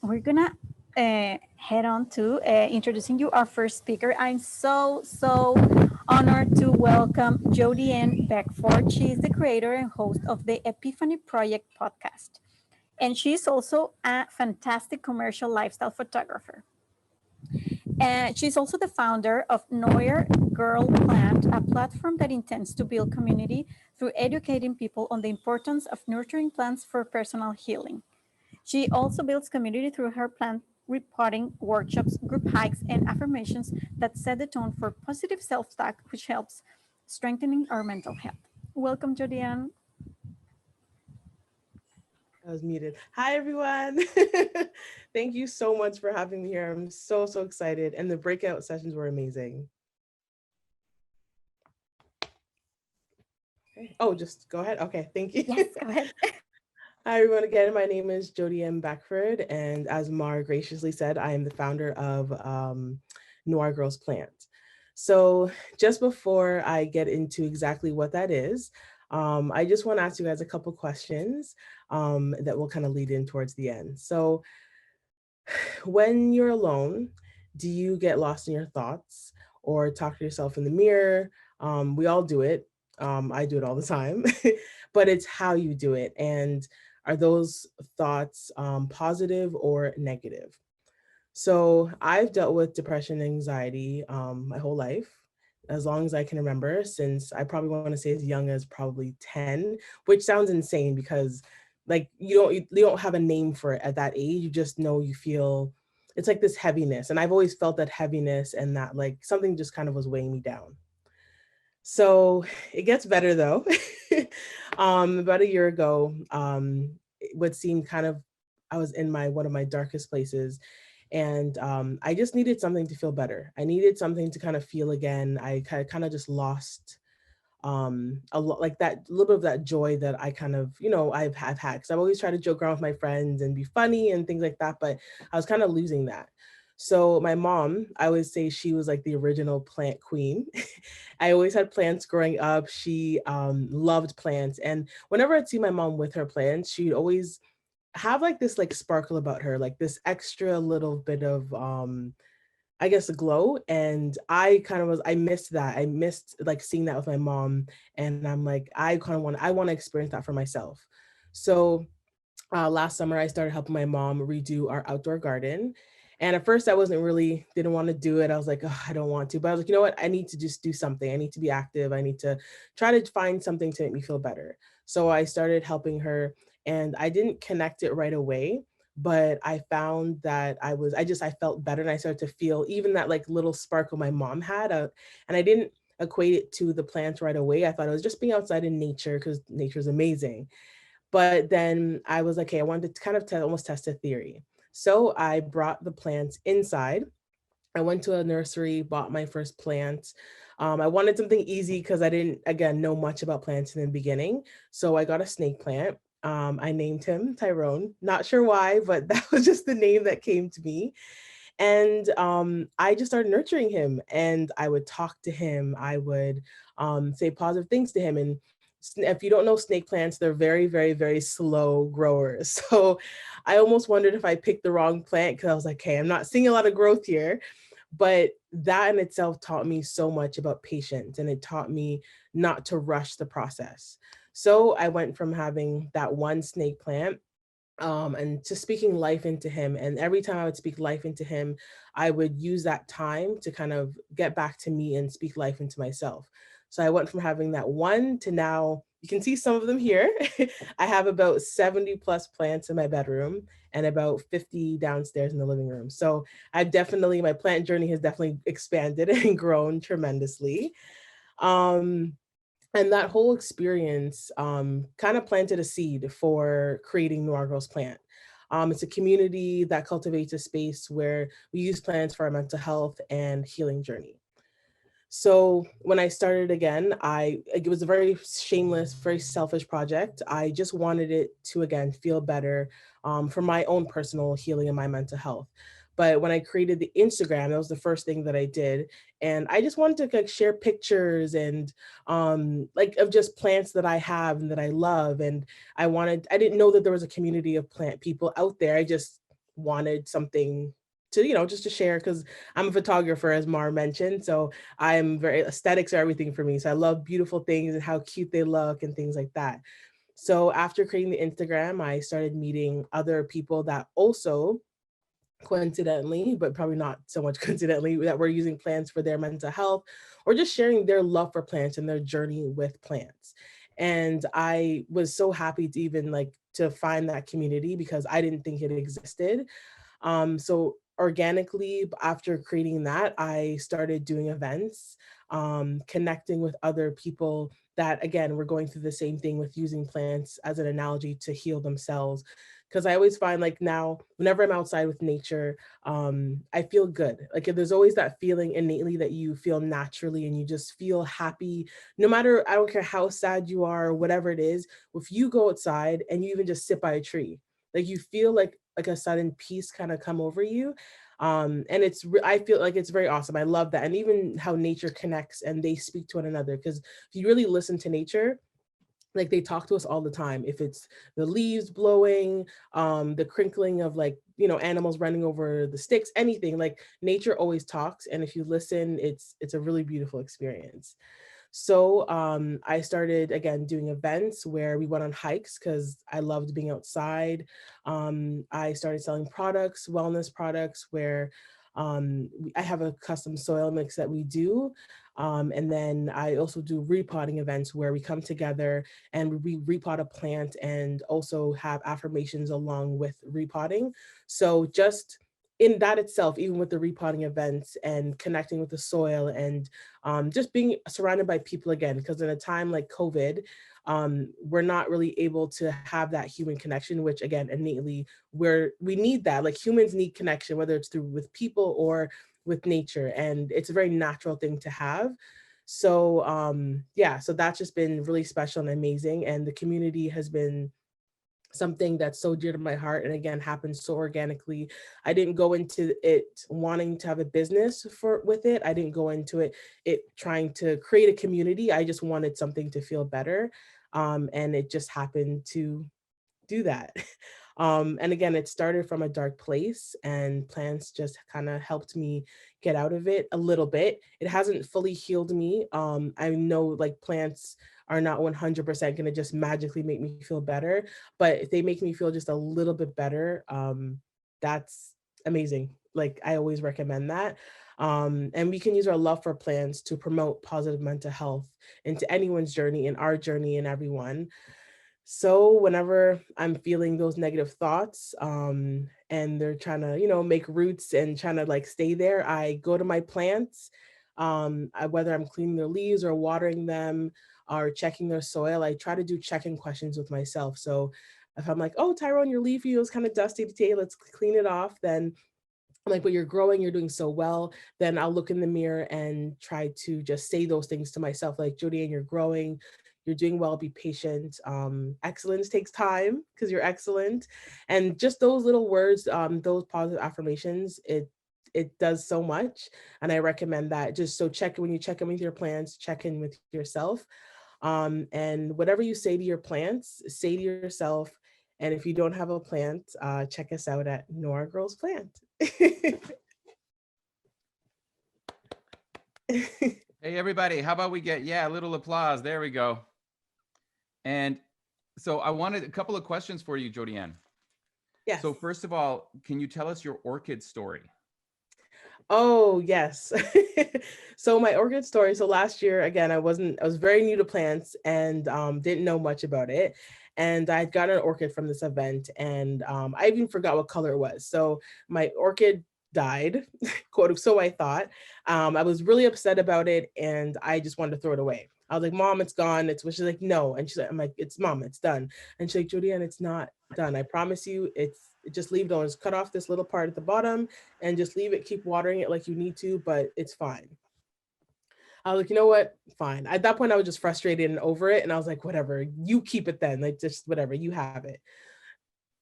we're gonna head on to introducing you our first speaker. I'm so honored to welcome Jodianne Beckford. She is the creator and host of the Epiphany Project podcast, and she's also a fantastic commercial lifestyle photographer. And she's also the founder of Noire Girl Plant, a platform that intends to build community through educating people on the importance of nurturing plants for personal healing. She also builds community through her plant repotting workshops, group hikes, and affirmations that set the tone for positive self-talk, which helps strengthening our mental health. Welcome, Jodianne. I was muted. Hi, everyone. Thank you so much for having me here. I'm so excited. And the breakout sessions were amazing. Okay. Oh, just go ahead. Okay, thank you. Yes, go ahead. Hi, everyone. Again, my name is Jodianne Beckford. And as Mar graciously said, I am the founder of Noire Girls Plant. So just before I get into exactly what that is, I just want to ask you guys a couple questions that will kind of lead in towards the end. So when you're alone, do you get lost in your thoughts or talk to yourself in the mirror? We all do it. I do it all the time, but it's how you do it. And are those thoughts positive or negative? So I've dealt with depression and anxiety my whole life, as long as I can remember, since I probably want to say as young as probably 10, which sounds insane because like you don't have a name for it at that age. You just know you feel it's like this heaviness. And I've always felt that heaviness and that like something just kind of was weighing me down. So it gets better though. About a year ago, what seemed kind of I was in my one of my darkest places, and I just needed something to feel better. I needed something to kind of feel again. I kind of just lost a lot, like that little bit of that joy that I kind of I've had, because I've always tried to joke around with my friends and be funny and things like that, but I was kind of losing that. So my mom, I always say she was like the original plant queen. I always had plants growing up. She loved plants, and whenever I'd see my mom with her plants, she'd always have like this like sparkle about her, like this extra little bit of I guess a glow. And I missed that. I missed like seeing that with my mom. And I'm like, I want to experience that for myself. So last summer I started helping my mom redo our outdoor garden. And at first I didn't want to do it. I was like, oh, I don't want to. But I was like, you know what? I need to just do something. I need to be active. I need to try to find something to make me feel better. So I started helping her, and I didn't connect it right away, but I found that I felt better, and I started to feel even that like little sparkle my mom had. And I didn't equate it to the plants right away. I thought it was just being outside in nature because nature's amazing. But then I was like, okay, I wanted to kind of almost test a theory. So I brought the plants inside. I went to a nursery, bought my first plant. I wanted something easy because I didn't, again, know much about plants in the beginning. So I got a snake plant. I named him Tyrone. Not sure why, but that was just the name that came to me. And I just started nurturing him, and I would talk to him. I would say positive things to him. And if you don't know snake plants, they're very slow growers. So I almost wondered if I picked the wrong plant, because I was like, hey, I'm not seeing a lot of growth here. But that in itself taught me so much about patience, and it taught me not to rush the process. So I went from having that one snake plant and just speaking life into him. And every time I would speak life into him, I would use that time to kind of get back to me and speak life into myself. So I went from having that one to now, you can see some of them here. I have about 70 plus plants in my bedroom and about 50 downstairs in the living room. So my plant journey has definitely expanded and grown tremendously. Um, and that whole experience kind of planted a seed for creating Noir Girls Plant. It's a community that cultivates a space where we use plants for our mental health and healing journey. So when I started again, it was a very shameless, very selfish project. I just wanted it to again feel better for my own personal healing and my mental health. But when I created the Instagram, that was the first thing that I did, and I just wanted to like share pictures and like of just plants that I have and that I love. And I didn't know that there was a community of plant people out there. wanted something to, just to share, because I'm a photographer, as Mar mentioned. So I'm very, aesthetics are everything for me. So I love beautiful things and how cute they look and things like that. So after creating the Instagram, I started meeting other people that also coincidentally, but probably not so much coincidentally, that were using plants for their mental health, or just sharing their love for plants and their journey with plants. And I was so happy to even like to find that community because I didn't think it existed. So organically, after creating that, I started doing events, connecting with other people that, again, were going through the same thing with using plants as an analogy to heal themselves. Because I always find like now, whenever I'm outside with nature, I feel good. Like there's always that feeling innately that you feel naturally and you just feel happy, no matter, I don't care how sad you are or whatever it is. If you go outside and you even just sit by a tree, like you feel like a sudden peace kind of come over you. And I feel like it's very awesome. I love that. And even how nature connects and they speak to one another, because if you really listen to nature, like they talk to us all the time. If it's the leaves blowing, the crinkling of like, animals running over the sticks, anything, like nature always talks. And if you listen, it's a really beautiful experience. So I started again doing events where we went on hikes because I loved being outside. I started selling products, wellness products, where I have a custom soil mix that we do. And then I also do repotting events where we come together and we repot a plant and also have affirmations along with repotting. So just in that itself, even with the repotting events and connecting with the soil and just being surrounded by people again, because in a time like COVID, we're not really able to have that human connection, which again, innately, we need that. Like humans need connection, whether it's through with people or with nature, and it's a very natural thing to have. So yeah, so that's just been really special and amazing, and the community has been something that's so dear to my heart, and again happened so organically. I didn't go into it wanting to have a business for with it. I didn't go into it trying to create a community. I just wanted something to feel better, and it just happened to do that. And again, it started from a dark place, and plants just kind of helped me get out of it a little bit. It hasn't fully healed me. I know like plants are not 100% going to just magically make me feel better, but if they make me feel just a little bit better, that's amazing. Like I always recommend that. And we can use our love for plants to promote positive mental health into anyone's journey, in our journey, and everyone. So whenever I'm feeling those negative thoughts, and they're trying to, make roots and trying to like stay there, I go to my plants. Whether I'm cleaning their leaves or watering them or checking their soil, I try to do check-in questions with myself. So if I'm like, oh, Tyrone, your leaf feels kind of dusty today, let's clean it off. Then I'm like, but you're growing, you're doing so well. Then I'll look in the mirror and try to just say those things to myself, like, Jodianne, you're growing, you're doing well, be patient. Excellence takes time because you're excellent. And just those little words, those positive affirmations, it does so much. And I recommend that. Just so when you check in with your plants, check in with yourself. And whatever you say to your plants, say to yourself. And if you don't have a plant, check us out at Noire Girls Plant. Hey, everybody, how about we get, a little applause. There we go. And so I wanted a couple of questions for you, Jodianne. Yes. So first of all, can you tell us your orchid story? Oh, yes. So my orchid story. So last year, again, I was very new to plants and didn't know much about it. And I got an orchid from this event, and I even forgot what color it was. So my orchid died, quote, so I thought. I was really upset about it, and I just wanted to throw it away. I was like, Mom, it's gone. She's like, no. And I'm like, it's Mom, it's done. And she's like, Jodianne, it's not done. I promise you, just leave it on. Just cut off this little part at the bottom and just leave it, keep watering it like you need to, but it's fine. I was like, you know what? Fine. At that point, I was just frustrated and over it. And I was like, whatever, you keep it then. Like, just whatever, you have it.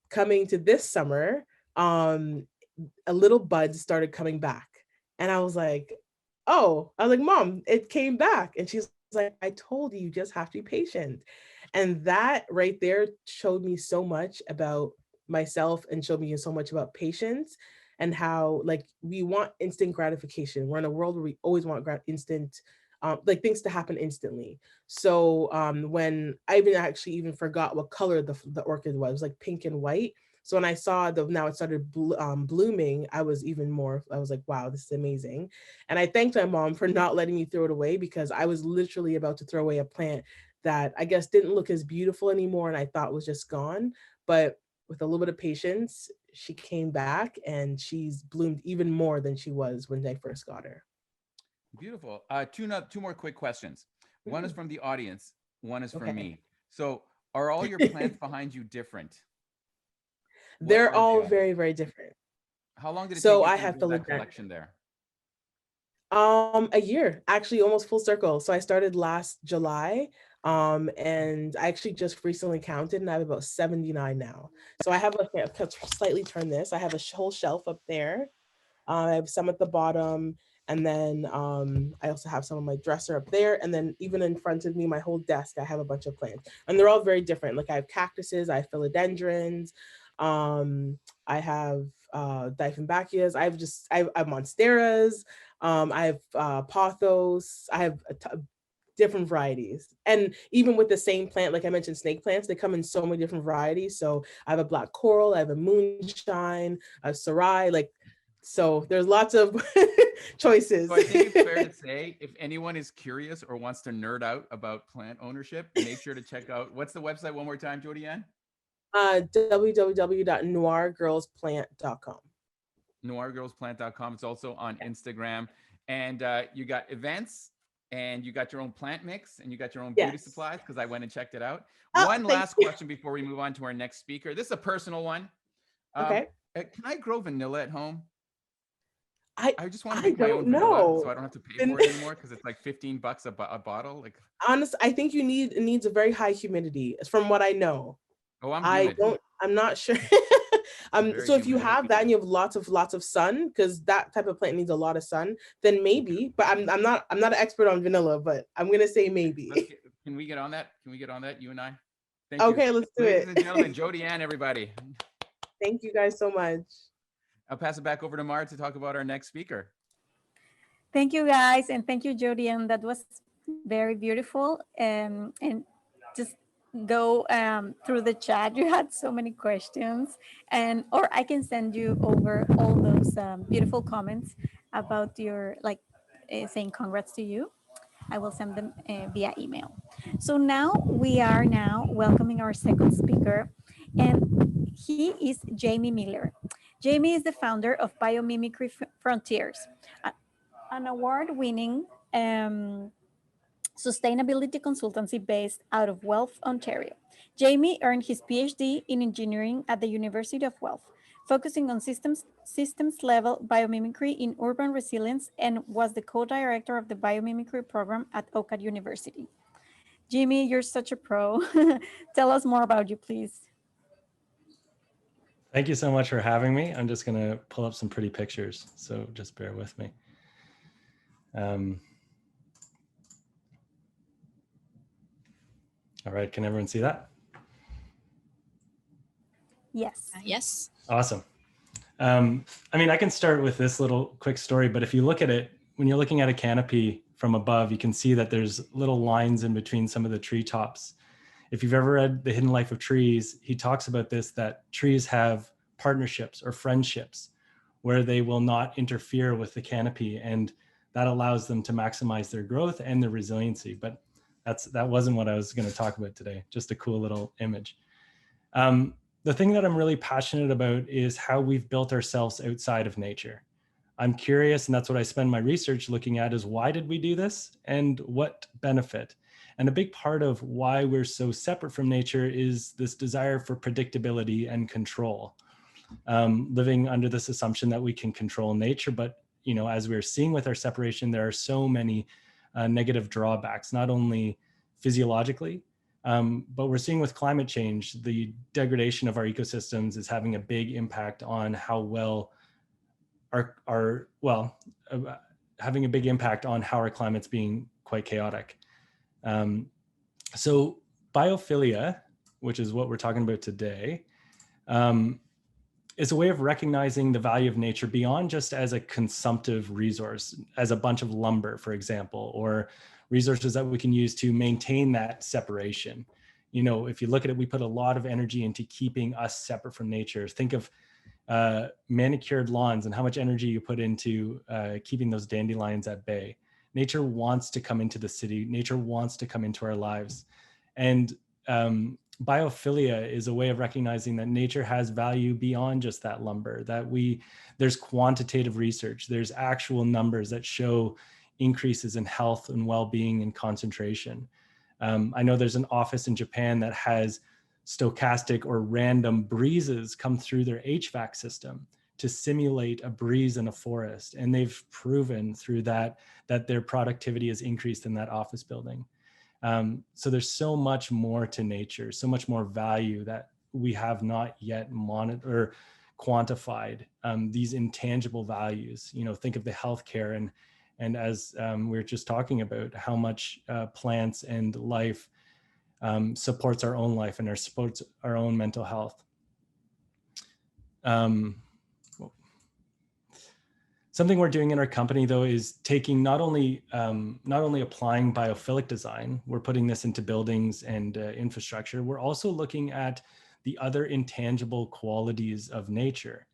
Coming to this summer, a little bud started coming back. And I was like, oh, I was like, Mom, it came back. And she's like, I told you just have to be patient. And that right there showed me so much about myself and showed me so much about patience and how like we want instant gratification. We're in a world where we always want instant like things to happen instantly. So when I even forgot what color the orchid was, it was like pink and white. So when I saw now it started blooming, I was like, wow, this is amazing. And I thanked my mom for not letting me throw it away, because I was literally about to throw away a plant that I guess didn't look as beautiful anymore and I thought was just gone. But with a little bit of patience, she came back and she's bloomed even more than she was when I first got her. Beautiful. Two more quick questions. One is from the audience. One is from Okay. me. So are all your plants behind you different? They're all very, very different. How long did it take So you I to have build that collection there? A year, actually, almost full circle. So I started last July, and I actually just recently counted, and I have about 79 now. So I have slightly turn this. I have a whole shelf up there. I have some at the bottom, and then I also have some on my dresser up there, and then even in front of me, my whole desk, I have a bunch of plants, and they're all very different. Like I have cactuses, I have philodendrons, I have Dieffenbachias, I have monsteras, I have pothos, I have different varieties. And even with the same plant, like I mentioned, snake plants, they come in so many different varieties. So I have a black coral, I have a moonshine, a sarai, like, so there's lots of choices. So I think it's fair to say, if anyone is curious or wants to nerd out about plant ownership, make sure to check out, what's the website one more time, Jodianne? www.noiregirlsplant.com. Noiregirlsplant.com. It's also on Instagram. And you got events, and you got your own plant mix, and you got your own beauty supplies, because I went and checked it out. One last question before we move on to our next speaker. This is a personal one. Okay. Can I grow vanilla at home? I just want to I make my own don't vanilla, know. so I don't have to pay for it anymore, because it's like $15 a bottle. Like, honestly, I think it needs a very high humidity, from what I know. oh, I'm humid. I'm not sure. So if you have that and you have lots of sun, because that type of plant needs a lot of sun, then maybe. But I'm not an expert on vanilla, but I'm gonna say maybe. Can we get on that? Can we get on that, you and I? Thank you. Okay, let's do it. Ladies and gentlemen, Jodianne, everybody. Thank you guys so much. I'll pass it back over to Mar to talk about our next speaker. Thank you, guys, and thank you, Jodianne. That was very beautiful. And just go through the chat. You had so many questions, or I can send you over all those beautiful comments about your saying congrats to you. I will send them via email. So now we are welcoming our second speaker, and he is Jamie Miller. Jamie is the founder of Biomimicry Frontiers, an award-winning sustainability consultancy based out of Guelph, Ontario. Jamie earned his PhD in engineering at the University of Guelph, focusing on systems level biomimicry in urban resilience, and was the co-director of the biomimicry program at OCAD University. Jimmy, you're such a pro. Tell us more about you, please. Thank you so much for having me. I'm just going to pull up some pretty pictures, so just bear with me. All right, can everyone see that? Yes. Yes. Awesome. I mean, I can start with this little quick story, but if you look at it, when you're looking at a canopy from above, you can see that there's little lines in between some of the treetops. If you've ever read The Hidden Life of Trees, he talks about this, that trees have partnerships or friendships where they will not interfere with the canopy, and that allows them to maximize their growth and their resiliency. But that wasn't what I was going to talk about today, just a cool little image. The thing that I'm really passionate about is how we've built ourselves outside of nature. I'm curious, and that's what I spend my research looking at, is why did we do this and what benefit? And a big part of why we're so separate from nature is this desire for predictability and control. Living under this assumption that we can control nature, but as we're seeing with our separation, there are so many negative drawbacks, not only physiologically, but we're seeing with climate change, the degradation of our ecosystems is having a big impact on how well having a big impact on how our climate's being quite chaotic. So biophilia, which is what we're talking about today, is a way of recognizing the value of nature beyond just as a consumptive resource, as a bunch of lumber, for example, or resources that we can use to maintain that separation. You know, if you look at it, we put a lot of energy into keeping us separate from nature. Think of manicured lawns and how much energy you put into keeping those dandelions at bay. Nature wants to come into the city. Nature wants to come into our lives. And biophilia is a way of recognizing that nature has value beyond just that lumber, that there's quantitative research, there's actual numbers that show increases in health and well-being and concentration. I know there's an office in Japan that has stochastic or random breezes come through their HVAC system to simulate a breeze in a forest. And they've proven through that their productivity has increased in that office building. So there's so much more to nature, so much more value that we have not yet monitored or quantified, these intangible values. You know, think of the healthcare and as we were just talking about, how much plants and life supports our own life and supports our own mental health. Something we're doing in our company, though, is taking not only applying biophilic design, we're putting this into buildings and infrastructure, we're also looking at the other intangible qualities of nature.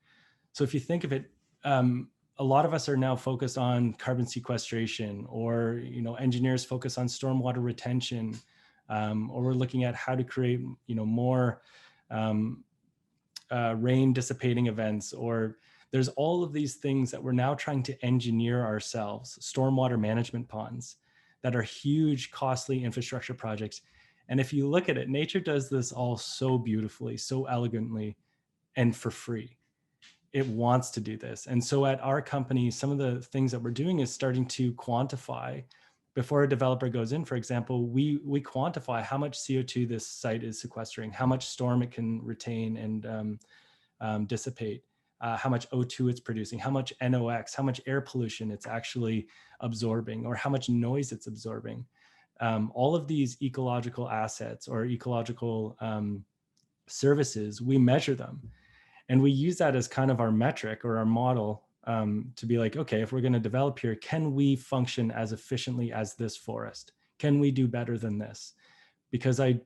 So if you think of it, a lot of us are now focused on carbon sequestration, or engineers focus on stormwater retention, or we're looking at how to create more rain dissipating events, or there's all of these things that we're now trying to engineer ourselves, stormwater management ponds that are huge, costly infrastructure projects. And if you look at it, nature does this all so beautifully, so elegantly, and for free. It wants to do this. And so at our company, some of the things that we're doing is starting to quantify. Before a developer goes in, for example, we quantify how much CO2 this site is sequestering, how much storm it can retain and dissipate, how much O2 it's producing, how much NOx, how much air pollution it's actually absorbing, or how much noise it's absorbing. All of these ecological assets or ecological services, we measure them. And we use that as kind of our metric or our model to be like, okay, if we're going to develop here, can we function as efficiently as this forest? Can we do better than this? Because I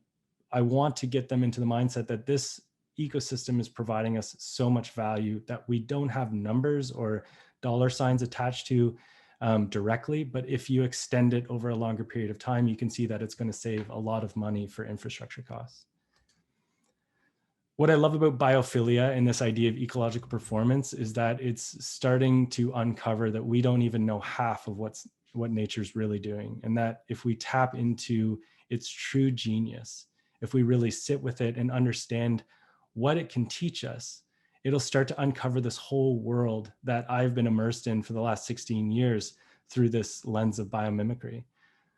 want to get them into the mindset that this ecosystem is providing us so much value that we don't have numbers or dollar signs attached to directly. But if you extend it over a longer period of time, you can see that it's going to save a lot of money for infrastructure costs. What I love about biophilia and this idea of ecological performance is that it's starting to uncover that we don't even know half of what nature's really doing. And that if we tap into its true genius, if we really sit with it and understand what it can teach us, it'll start to uncover this whole world that I've been immersed in for the last 16 years through this lens of biomimicry.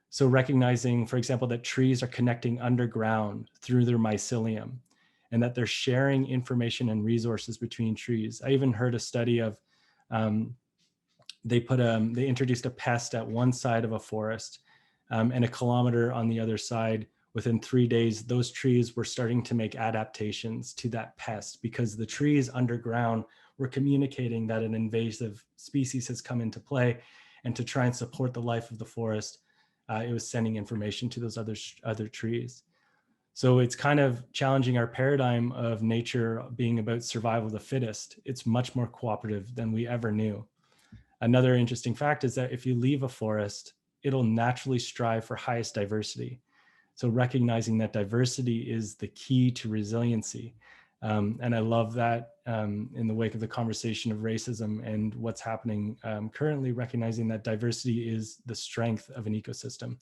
So recognizing, for example, that trees are connecting underground through their mycelium, and that they're sharing information and resources between trees. I even heard a study of, they introduced a pest at one side of a forest and a kilometer on the other side. Within 3 days, those trees were starting to make adaptations to that pest because the trees underground were communicating that an invasive species has come into play, and to try and support the life of the forest, it was sending information to those other trees. So it's kind of challenging our paradigm of nature being about survival of the fittest. It's much more cooperative than we ever knew. Another interesting fact is that if you leave a forest, it'll naturally strive for highest diversity. So recognizing that diversity is the key to resiliency. And I love that in the wake of the conversation of racism and what's happening currently, recognizing that diversity is the strength of an ecosystem.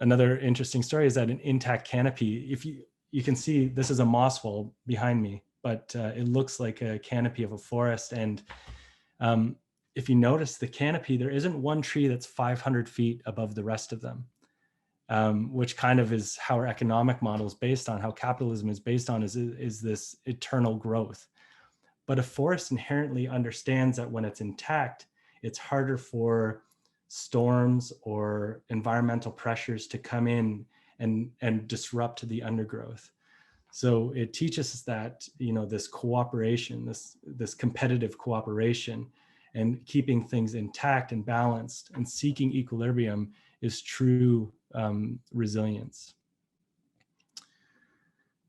Another interesting story is that an intact canopy, if you can see, this is a moss wall behind me, but it looks like a canopy of a forest. And if you notice the canopy, there isn't one tree that's 500 feet above the rest of them, which kind of is how our economic model is based on, how capitalism is based on, is this eternal growth. But a forest inherently understands that when it's intact, it's harder for storms or environmental pressures to come in and disrupt the undergrowth. So it teaches us that, this cooperation, this competitive cooperation, and keeping things intact and balanced and seeking equilibrium is true resilience.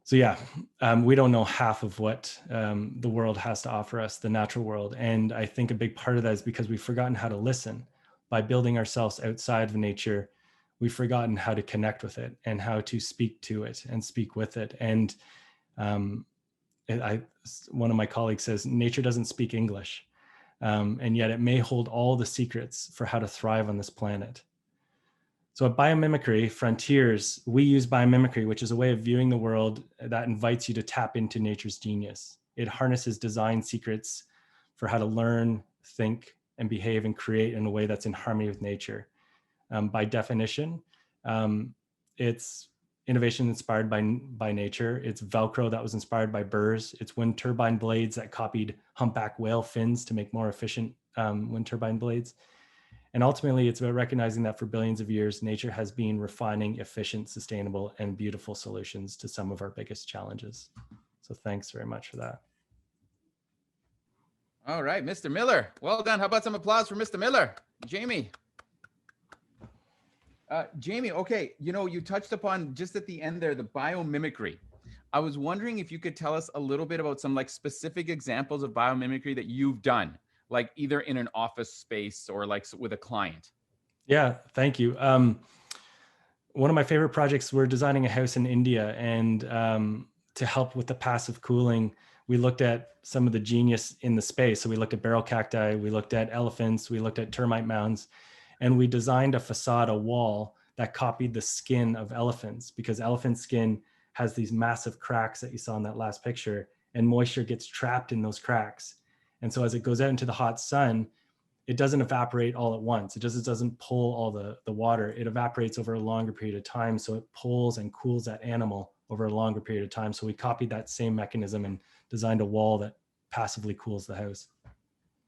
So yeah, we don't know half of what the world has to offer us, the natural world. And I think a big part of that is because we've forgotten how to listen. By building ourselves outside of nature, we've forgotten how to connect with it and how to speak to it and speak with it. And one of my colleagues says, nature doesn't speak English, and yet it may hold all the secrets for how to thrive on this planet. So at Biomimicry Frontiers, we use biomimicry, which is a way of viewing the world that invites you to tap into nature's genius. It harnesses design secrets for how to learn, think, and behave and create in a way that's in harmony with nature. By definition, it's innovation inspired by nature. It's Velcro that was inspired by burrs. It's wind turbine blades that copied humpback whale fins to make more efficient wind turbine blades. And ultimately, it's about recognizing that for billions of years, nature has been refining efficient, sustainable, and beautiful solutions to some of our biggest challenges. So thanks very much for that. All right, Mr. Miller. Well done. How about some applause for Mr. Miller? Jamie. Jamie, okay, you touched upon just at the end there, the biomimicry. I was wondering if you could tell us a little bit about some like specific examples of biomimicry that you've done, like either in an office space or like with a client. Yeah, thank you. One of my favorite projects, we're designing a house in India, and to help with the passive cooling, we looked at some of the genius in the space. So we looked at barrel cacti, we looked at elephants, we looked at termite mounds, and we designed a facade, a wall that copied the skin of elephants, because elephant skin has these massive cracks that you saw in that last picture, and moisture gets trapped in those cracks. And so as it goes out into the hot sun, it doesn't evaporate all at once. It just doesn't pull all the water. It evaporates over a longer period of time. So it pulls and cools that animal over a longer period of time. So we copied that same mechanism and designed a wall that passively cools the house.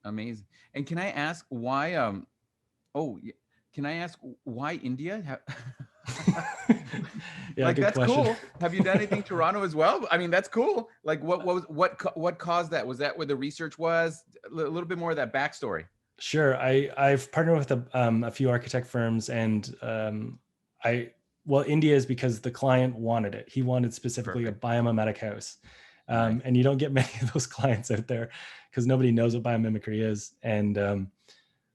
Amazing. And can I ask why, can I ask why India? Yeah, like, that's question. cool. Have you done anything Toronto as well? I mean, that's cool. Like what caused that? Was that where the research was? A little bit more of that backstory. Sure. I've partnered with a few architect firms, and India is because the client wanted it. He wanted specifically a biomimetic house. Nice. And you don't get many of those clients out there because nobody knows what biomimicry is. And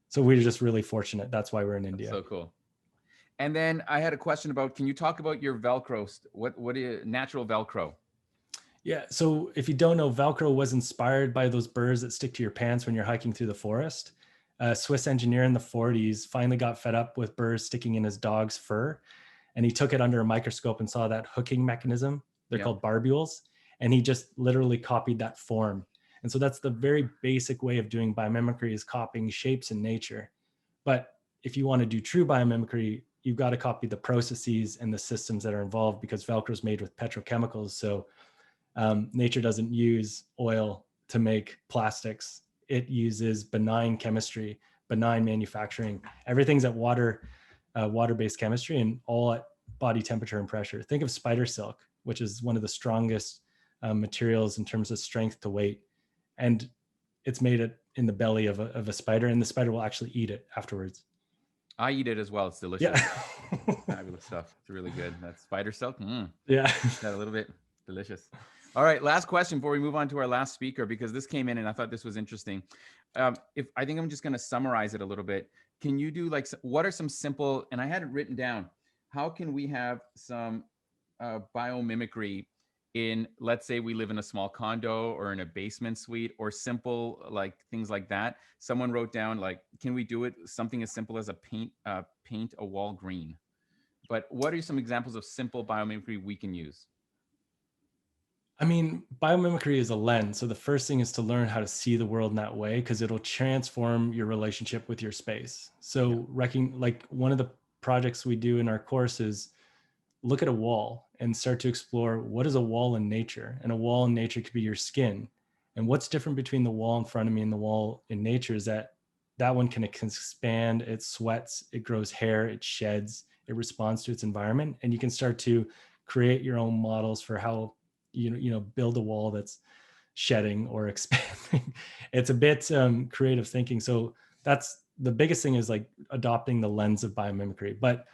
so we're just really fortunate. That's why we're in India. That's so cool. And then I had a question about, can you talk about your Velcro? What is natural Velcro? Yeah. So if you don't know, Velcro was inspired by those burrs that stick to your pants when you're hiking through the forest. A Swiss engineer in the 40s finally got fed up with burrs sticking in his dog's fur. And he took it under a microscope and saw that hooking mechanism. They're called barbules. And he just literally copied that form. And so that's the very basic way of doing biomimicry, is copying shapes in nature. But if you want to do true biomimicry, you've got to copy the processes and the systems that are involved, because Velcro is made with petrochemicals. So nature doesn't use oil to make plastics. It uses benign chemistry, benign manufacturing. Everything's at water-based chemistry, and all at body temperature and pressure. Think of spider silk, which is one of the strongest materials in terms of strength to weight. And it's made it in the belly of a spider, and the spider will actually eat it afterwards. I eat it as well. It's delicious. Yeah. Fabulous stuff. It's really good. That spider silk. Yeah. That a little bit delicious. All right. Last question before we move on to our last speaker, because this came in and I thought this was interesting. I think I'm just going to summarize it a little bit. Can you do what are some simple, and I had it written down, how can we have some biomimicry in, let's say we live in a small condo or in a basement suite, or simple things like that. Someone wrote down can we do it something as simple as paint a wall green? But what are some examples of simple biomimicry we can use? I mean, biomimicry is a lens. So the first thing is to learn how to see the world in that way, because it'll transform your relationship with your space. So one of the projects we do in our course is look at a wall and start to explore, what is a wall in nature? And a wall in nature could be your skin. And what's different between the wall in front of me and the wall in nature is that one can expand, it sweats, it grows hair, it sheds, it responds to its environment. And you can start to create your own models for how build a wall that's shedding or expanding. It's a bit creative thinking. So that's the biggest thing, is like adopting the lens of biomimicry. But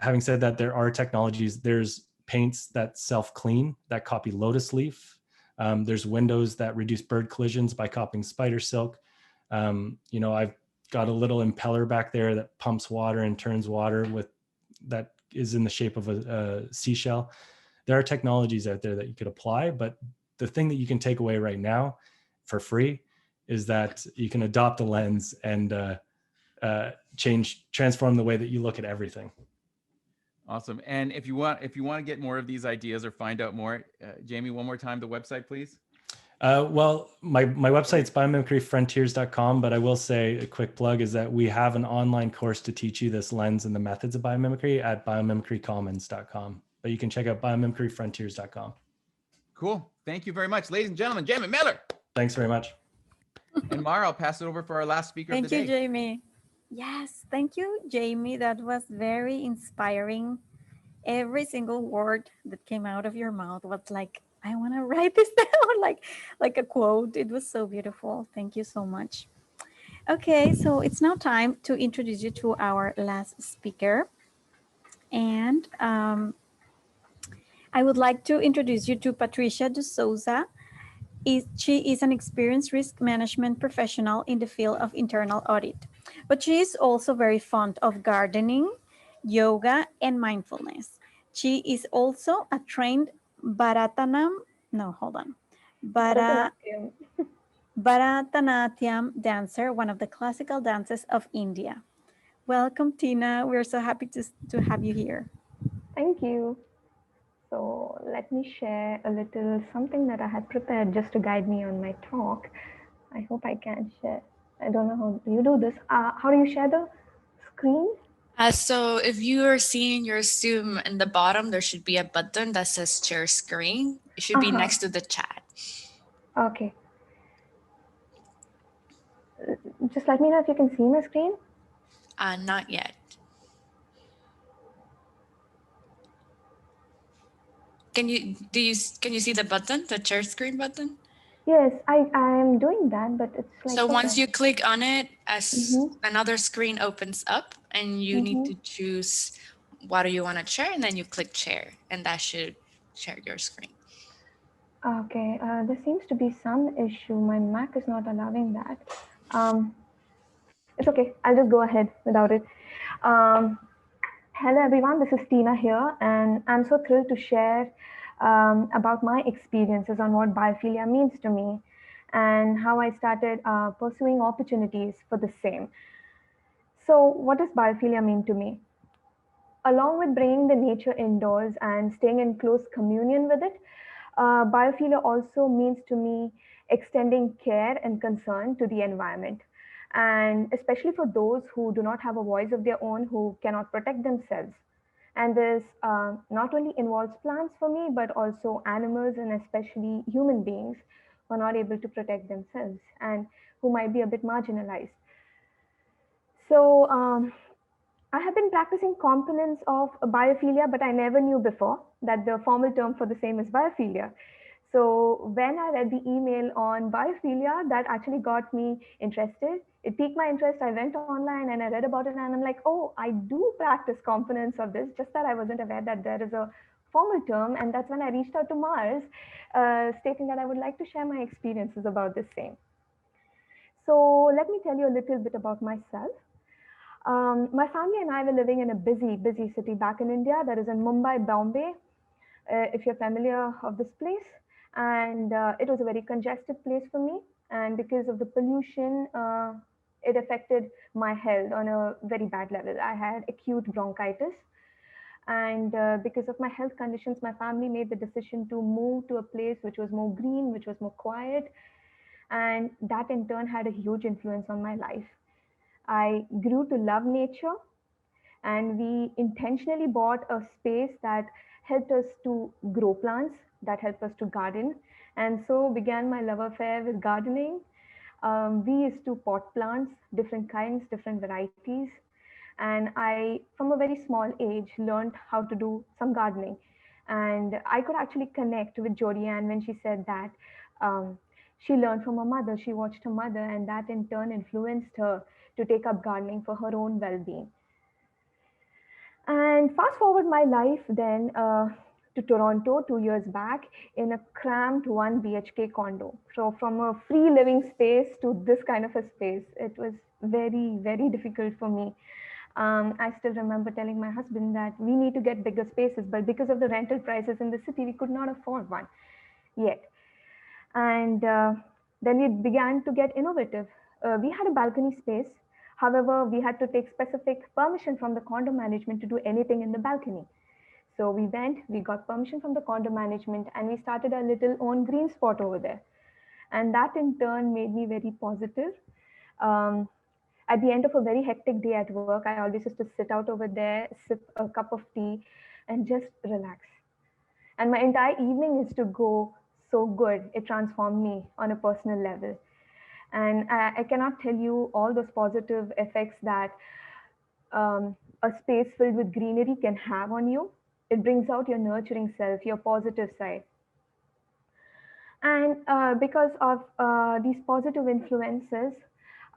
having said that, there are technologies. There's paints that self-clean, that copy lotus leaf. There's windows that reduce bird collisions by copying spider silk. I've got a little impeller back there that pumps water and turns water that is in the shape of a seashell. There are technologies out there that you could apply, but the thing that you can take away right now for free is that you can adopt a lens and transform the way that you look at everything. Awesome. And if you want to get more of these ideas or find out more, Jamie, one more time, the website, please. Well, my website's biomimicryfrontiers.com, but I will say a quick plug is that we have an online course to teach you this lens and the methods of biomimicry at biomimicrycommons.com. But you can check out biomimicryfrontiers.com. Cool. Thank you very much, ladies and gentlemen. Jamie Miller. Thanks very much. And Mara, I'll pass it over for our last speaker of the day. Thank you, Jamie. Yes, thank you, Jamie. That was very inspiring. Every single word that came out of your mouth was like, I want to write this down, like a quote. It was so beautiful. Thank you so much. Okay, so it's now time to introduce you to our last speaker. And I would like to introduce you to Patricia Dsouza. She is an experienced risk management professional in the field of internal audit, but she is also very fond of gardening, yoga, and mindfulness. She is also a trained Bharatanatyam dancer, one of the classical dances of India. Welcome, Tina. We're so happy to have you here. Thank you. So let me share a little something that I had prepared just to guide me on my talk. I hope I can share. I don't know how you do this. How do you share the screen? So if you are seeing your Zoom in the bottom, there should be a button that says share screen. It should be next to the chat. Okay. Just let me know if you can see my screen. Not yet. Can you see the button, the share screen button? Yes, I am doing that, but it's like. So once you click on it, another screen opens up, and you need to choose what do you want to share, and then you click share, and that should share your screen. Okay, there seems to be some issue. My Mac is not allowing that. It's okay. I'll just go ahead without it. Hello, everyone. This is Tina here, and I'm so thrilled to share about my experiences on what biophilia means to me and how I started pursuing opportunities for the same. So, what does biophilia mean to me? Along with bringing the nature indoors and staying in close communion with it, biophilia also means to me extending care and concern to the environment. And especially for those who do not have a voice of their own, who cannot protect themselves. And this not only involves plants for me, but also animals and especially human beings who are not able to protect themselves and who might be a bit marginalized. So I have been practicing components of biophilia, but I never knew before that the formal term for the same is biophilia. So when I read the email on biophilia, that actually got me interested. It piqued my interest. I went online and I read about it, and I'm like, oh, I do practice components of this, just that I wasn't aware that there is a formal term. And that's when I reached out to Mars, stating that I would like to share my experiences about this same. So let me tell you a little bit about myself. My family and I were living in a busy city back in India, that is in Mumbai, Bombay, if you're familiar of this place. And it was a very congested place for me. And because of the pollution, it affected my health on a very bad level. I had acute bronchitis. And because of my health conditions, my family made the decision to move to a place which was more green, which was more quiet. And that in turn had a huge influence on my life. I grew to love nature, and we intentionally bought a space that helped us to grow plants, that helped us to garden. And so began my love affair with gardening. We used to pot plants, different kinds, different varieties. And I, from a very small age, learned how to do some gardening. And I could actually connect with Jodianne when she said that um, she learned from her mother, she watched her mother, and that in turn influenced her to take up gardening for her own well being. And fast forward my life then to Toronto 2 years back in a cramped 1 BHK condo. So, from a free living space to this kind of a space, it was very, very difficult for me. I still remember telling my husband that we need to get bigger spaces, but because of the rental prices in the city, we could not afford one yet. And then we began to get innovative. We had a balcony space. However, we had to take specific permission from the condo management to do anything in the balcony. So we went, we got permission from the condo management, and we started our little own green spot over there. And that in turn made me very positive. Um, at the end of a very hectic day at work, I always used to sit out over there, sip a cup of tea, and just relax. And my entire evening is to go so good. It transformed me on a personal level. And I cannot tell you all those positive effects that a space filled with greenery can have on you. It brings out your nurturing self, your positive side. And because of these positive influences,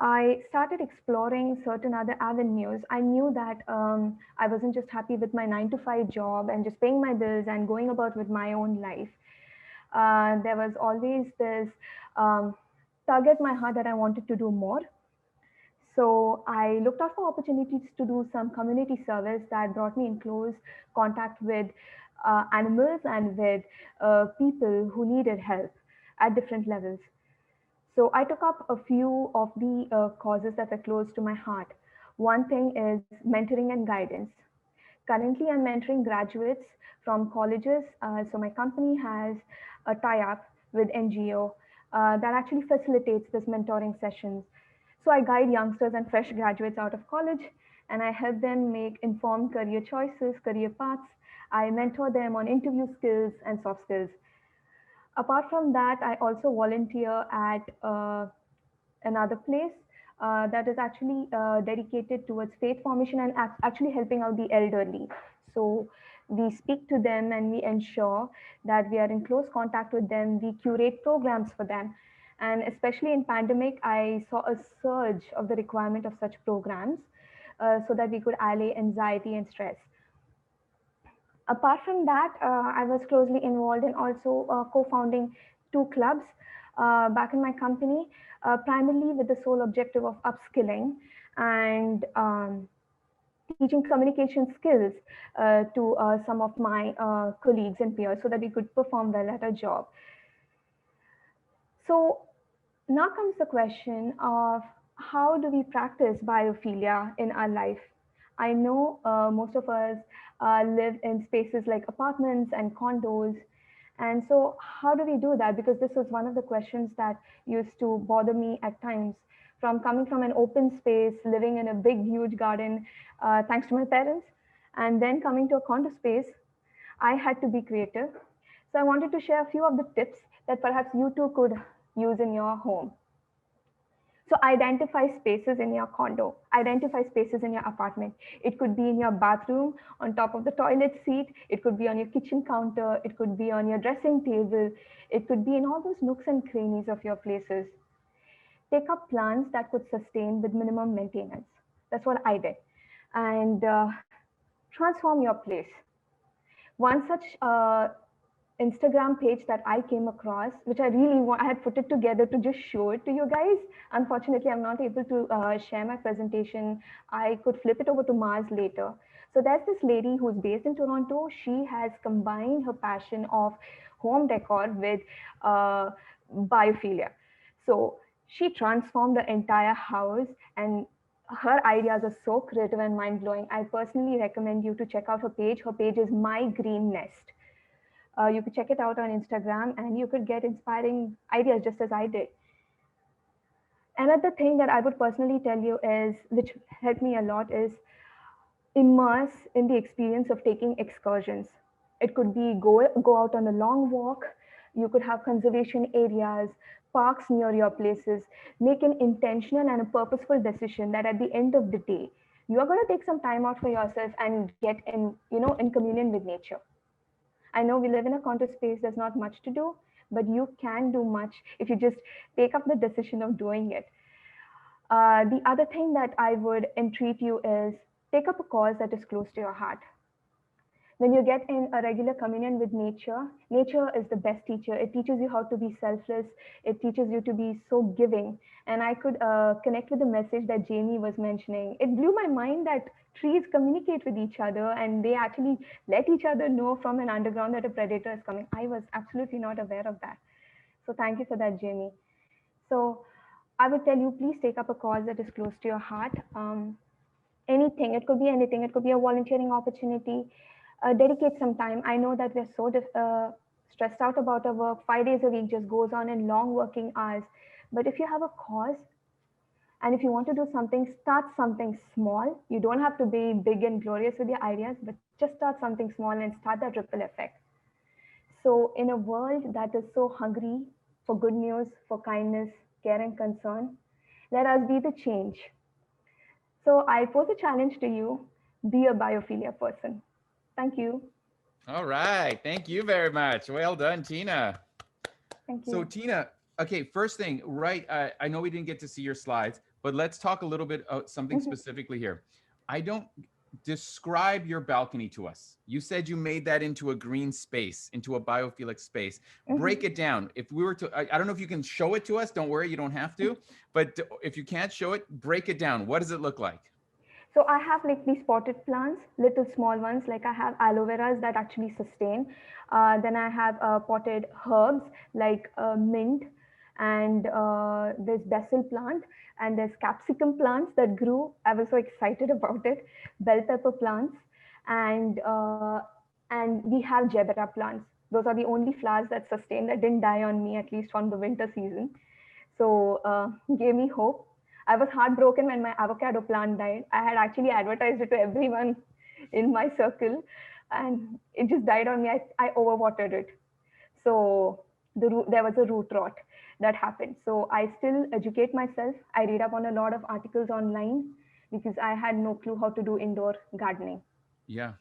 I started exploring certain other avenues. I knew that I wasn't just happy with my 9 to 5 job and just paying my bills and going about with my own life. There was always this um, tug at my heart that I wanted to do more. So I looked out for opportunities to do some community service that brought me in close contact with animals and with people who needed help at different levels. So I took up a few of the causes that were close to my heart. One thing is mentoring and guidance. Currently, I'm mentoring graduates from colleges. So my company has a tie-up with NGO that actually facilitates this mentoring sessions. So I guide youngsters and fresh graduates out of college, and I help them make informed career choices, career paths. I mentor them on interview skills and soft skills. Apart from that, I also volunteer at another place that is actually dedicated towards faith formation and actually helping out the elderly. So we speak to them and we ensure that we are in close contact with them. We curate programs for them. And especially in pandemic, I saw a surge of the requirement of such programs so that we could allay anxiety and stress. Apart from that, I was closely involved in also co-founding 2 clubs back in my company, primarily with the sole objective of upskilling and teaching communication skills to some of my colleagues and peers so that we could perform well at our job. So now comes the question of how do we practice biophilia in our life? I know most of us live in spaces like apartments and condos. And so, how do we do that? Because this was one of the questions that used to bother me at times. From coming from an open space, living in a big, huge garden, thanks to my parents, and then coming to a condo space, I had to be creative. So, I wanted to share a few of the tips that perhaps you too could use in your home. So identify spaces in your condo, identify spaces in your apartment. It could be in your bathroom, on top of the toilet seat. It could be on your kitchen counter. It could be on your dressing table. It could be in all those nooks and crannies of your places. Take up plants that could sustain with minimum maintenance. That's what I did. And transform your place. One such Instagram page that I came across, which I really want, I had put it together to just show it to you guys. Unfortunately, I'm not able to share my presentation. I could flip it over to Mars later. So there's this lady who's based in Toronto. She has combined her passion of home decor with biophilia. So she transformed the entire house, and her ideas are so creative and mind-blowing. I personally recommend you to check out her page. Her page is My Green Nest. You could check it out on Instagram and you could get inspiring ideas just as I did. Another thing that I would personally tell you is, which helped me a lot, is immerse in the experience of taking excursions. It could be go out on a long walk. You could have conservation areas, parks near your places. Make an intentional and a purposeful decision that at the end of the day, you are going to take some time out for yourself and get in, in communion with nature. I know we live in a counter space, there's not much to do, but you can do much if you just take up the decision of doing it. The other thing that I would entreat you is take up a cause that is close to your heart. When you get in a regular communion with nature, nature is the best teacher. It teaches you how to be selfless. It teaches you to be so giving. And I could connect with the message that Jamie was mentioning. It blew my mind that trees communicate with each other and they actually let each other know from an underground that a predator is coming. I was absolutely not aware of that. So thank you for that, Jamie. So I would tell you, please take up a cause that is close to your heart. Anything, it could be anything. It could be a volunteering opportunity. Dedicate some time. I know that we're so stressed out about our work. 5 days a week just goes on in long working hours. But if you have a cause and if you want to do something, start something small. You don't have to be big and glorious with your ideas, but just start something small and start that ripple effect. So, in a world that is so hungry for good news, for kindness, care, and concern, let us be the change. So, I pose a challenge to you, be a biophilia person. Thank you. All right. Thank you very much. Well done, Tina. Thank you. So, Tina, okay, first thing, right? I know we didn't get to see your slides, but let's talk a little bit about something specifically here. I don't describe your balcony to us. You said you made that into a green space, into a biophilic space. Break it down. If we were to, I don't know if you can show it to us. Don't worry, you don't have to. But if you can't show it, break it down. What does it look like? So I have like these potted plants, little small ones, like I have aloe veras that actually sustain. Then I have potted herbs like mint, and there's basil plant, and there's capsicum plants that grew. I was so excited about it. Bell pepper plants, and we have gebera plants. Those are the only flowers that sustain, that didn't die on me, at least on the winter season. So gave me hope. I was heartbroken when my avocado plant died. I had actually advertised it to everyone in my circle, and it just died on me. I overwatered it. So there was a root rot that happened. So I still educate myself. I read up on a lot of articles online because I had no clue how to do indoor gardening. Yeah.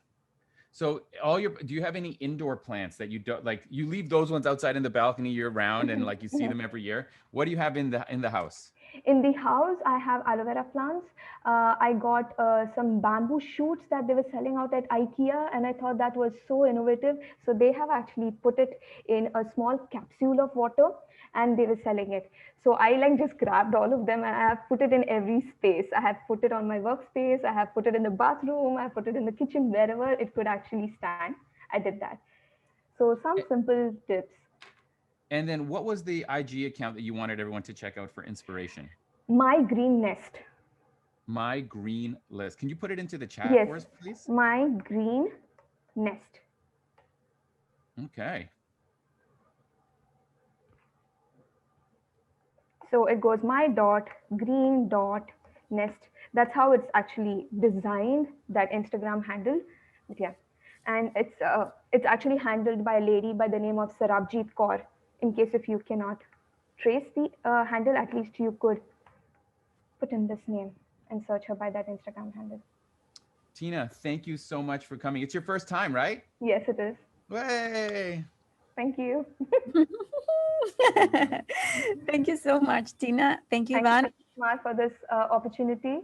So do you have any indoor plants that you don't like? You leave those ones outside in the balcony year round and like you see them every year. What do you have in the house? In the house, I have aloe vera plants. I got some bamboo shoots that they were selling out at IKEA, and I thought that was so innovative. So they have actually put it in a small capsule of water, and they were selling it. So I like just grabbed all of them and I have put it in every space. I have put it on my workspace. I have put it in the bathroom. I put it in the kitchen, wherever it could actually stand. I did that. So some simple tips. And then what was the IG account that you wanted everyone to check out for inspiration? My Green Nest. My Green List. Can you put it into the chat for us, please? My Green Nest. Okay. So it goes my dot green dot nest. That's how it's actually designed, that Instagram handle. But yeah, and it's actually handled by a lady by the name of Sarabjit Kaur. In case if you cannot trace the handle, at least you could put in this name and search her by that Instagram handle. Tina, thank you so much for coming. It's your first time, right? Yes, it is. Way. Thank you. Thank you so much, Tina. Thank you, Thank Van. you for this opportunity.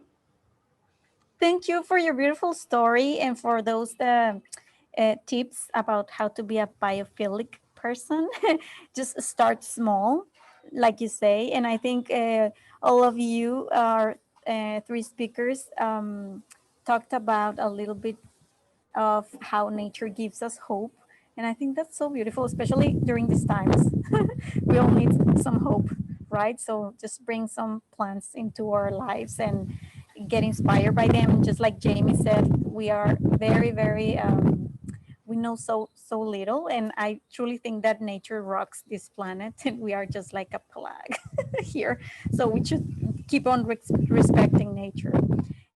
Thank you for your beautiful story and for those tips about how to be a biophilic person. Just start small, like you say. And I think all of you, our three speakers, talked about a little bit of how nature gives us hope. And I think that's so beautiful, especially during these times. We all need some hope, right? So just bring some plants into our lives and get inspired by them. Just like Jamie said, we are very, very, we know so little. And I truly think that nature rocks this planet and we are just like a plug here. So we should keep on respecting nature.